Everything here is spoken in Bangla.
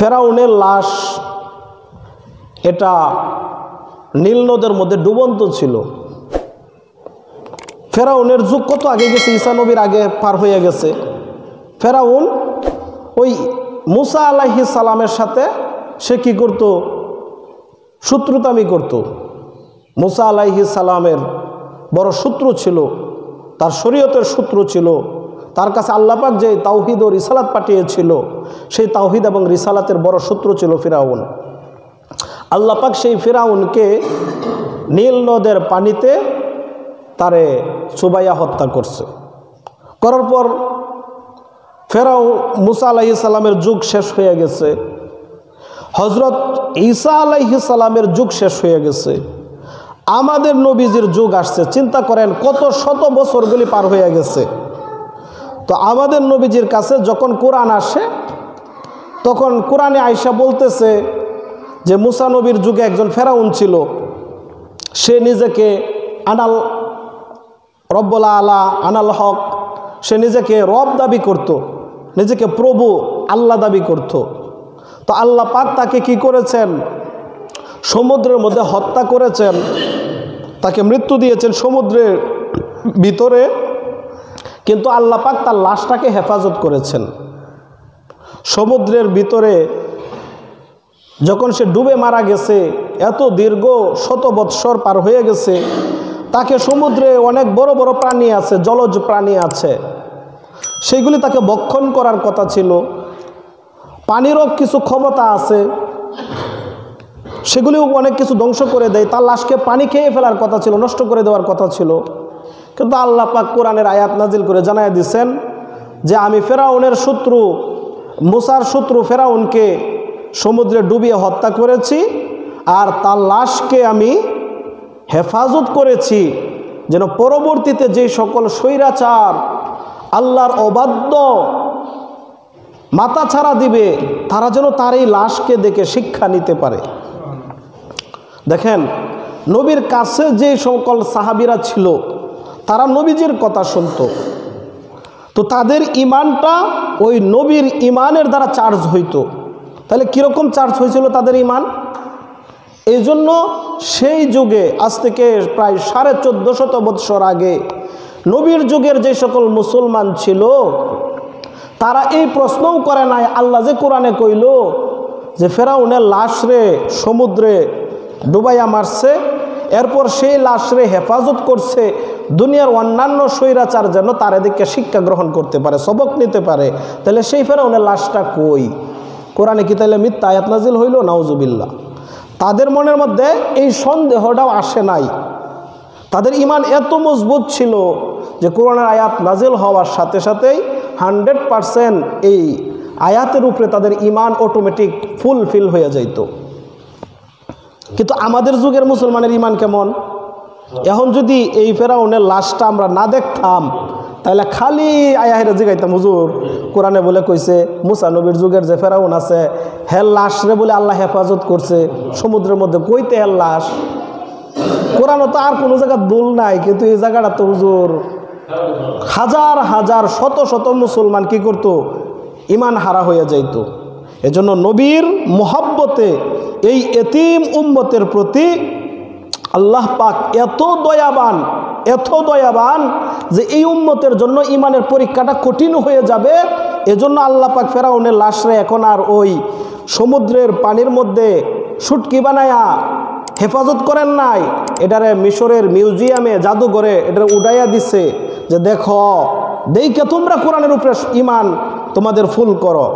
ফেরাউনের লাশ এটা নীল নদের মধ্যে ডুবন্ত ছিল। ফেরাউনের যুগ কত আগে গেছে, ঈসা নবীর আগে পার হয়ে গেছে। ফেরাউন ওই মুসা আলাইহিস সালামের সাথে সে কি করত, শত্রুতামি করত। মুসা আলাইহিস সালামের বড় শত্রু ছিল, তার শরীয়তের শত্রু ছিল। তার কাছে আল্লাহ পাক যে তাওহীদ ও রিসালাত পাঠিয়েছিল, সেই তাওহীদ এবং রিসালাতের বড় শত্রু ছিল ফিরাউন। আল্লাহ পাক সেই ফিরাউনকে নীল নদের পানিতে তারে চুবাইয়া হত্যা করছে। করার পর ফেরাউন মুসা আলাইহিস সালামের যুগ শেষ হয়ে গেছে, হজরত ঈসা আলাইহিস সালামের যুগ শেষ হয়ে গেছে, আমাদের নবীজির যুগ আসছে। চিন্তা করেন কত শত বছরগুলি পার হয়ে গেছে। তো আমাদের নবীজির কাছে যখন কোরআন আসে, তখন কোরআনে আয়েশা বলতেছে যে মুসা নবীর যুগে একজন ফেরাউন ছিল, সে নিজেকে আনাল রব্বুল আলা আনাল হক, সে নিজেকে রব দাবি করত, নিজেকে প্রভু আল্লাহ দাবি করত। তো আল্লাহ পাক তাকে কি করেছেন, সমুদ্রের মধ্যে হত্যা করেছেন, তাকে মৃত্যু দিয়েছেন সমুদ্রের ভিতরে। কিন্তু আল্লাহ পাক তার লাশটাকে হেফাজত করেছেন। সমুদ্রের ভিতরে যখন সে ডুবে মারা গেছে, এত দীর্ঘ শত বৎসর পার হয়ে গেছে, তাকে সমুদ্রে অনেক বড় বড় প্রাণী আছে, জলজ প্রাণী আছে, সেইগুলি তাকে ভক্ষণ করার কথা ছিল। পানিরও কিছু ক্ষমতা আছে, সেগুলিও অনেক কিছু ধ্বংস করে দেয়। তার লাশকে পানি খেয়ে ফেলার কথা ছিল, নষ্ট করে দেওয়ার কথা ছিল। কিন্তু আল্লাহ পাক কোরআনের আয়াত নাজিল করে জানায় দিয়েছেন যে আমি ফেরাউনের শত্রু, মুসার শত্রু ফেরাউনকে সমুদ্রে ডুবিয়ে হত্যা করেছি, আর তার লাশকে আমি হেফাজত করেছি, যেন পরবর্তীতে যে সকল স্বৈরাচার আল্লাহর অবাধ্য মাথা ছাড়া দিবে, তারা যেন তার এই লাশকে দেখে শিক্ষা নিতে পারে। দেখেন, নবীর কাছে যে সকল সাহাবীরা ছিল, তারা নবীজির কথা শুনত, তো তাদের ইমানটা ওই নবীর ইমানের দ্বারা চার্জ হইতো। তাহলে কীরকম চার্জ হয়েছিল তাদের ইমান? এই জন্য সেই যুগে, আজ থেকে প্রায় 1450 বৎসর আগে, নবীর যুগের যে সকল মুসলমান ছিল, তারা এই প্রশ্নও করে নাই আল্লাহ যে কোরআনে কইল যে ফেরাউনের লাশ রে সমুদ্রে ডুবাইয়া মারছে, এরপর সেই লাশ রে হেফাজত করছে দুনিয়ার অন্যান্য স্বৈরাচার যেন তার এদিকে শিক্ষা গ্রহণ করতে পারে, সবক নিতে পারে। তাহলে সেই ফেরাউনের লাশটা কই? কোরআনে কি তাহলে মিথ্যা আয়াত নাজিল হইল? নাউজুবিল্লাহ। তাদের মনের মধ্যে এই সন্দেহটাও আসে নাই। তাদের ইমান এত মজবুত ছিল যে কোরআনের আয়াত নাজিল হওয়ার সাথে সাথেই 100% এই আয়াতের উপরে তাদের ইমান অটোমেটিক ফুলফিল হয়ে যাইত। কিন্তু আমাদের যুগের মুসলমানের ইমান কেমন? এখন যদি এই ফেরাউনের লাশটা আমরা না দেখতাম, তাহলে খালি আয়াহের জিগাইতাম, হুজুর কোরআনে বলে কইছে মুসা নবীর যুগের যে ফেরাউন আছে, হের লাশ রে বলে আল্লাহ হেফাজত করছে সমুদ্রের মধ্যে। কইতে হের লাশ? কোরআনও তো আর কোনো জায়গা দুল নাই, কিন্তু এই জায়গাটা তো হুজুর হাজার হাজার শত শত মুসলমান কি করতো? ইমান হারা হয়ে যাইত। এজন্য নবীর মোহাব্বতে এই এতিম উম্মতের প্রতি আল্লাহ পাক এত দয়াবান যে এই উম্মতের জন্য ইমানের পরীক্ষাটা কঠিন হয়ে যাবে। এজন্য আল্লাহ পাক ফেরাউনের লাশরে এখন আর ওই সমুদ্রের পানির মধ্যে শুটকি বানায়া হেফাজত করেন নাই, এটারে মিশরের মিউজিয়ামে জাদুঘরে এটারে উড়াইয়া দিছে যে দেখো, দেখে তোমরা কোরআনের উপরে ইমান তোমাদের ফুল করো।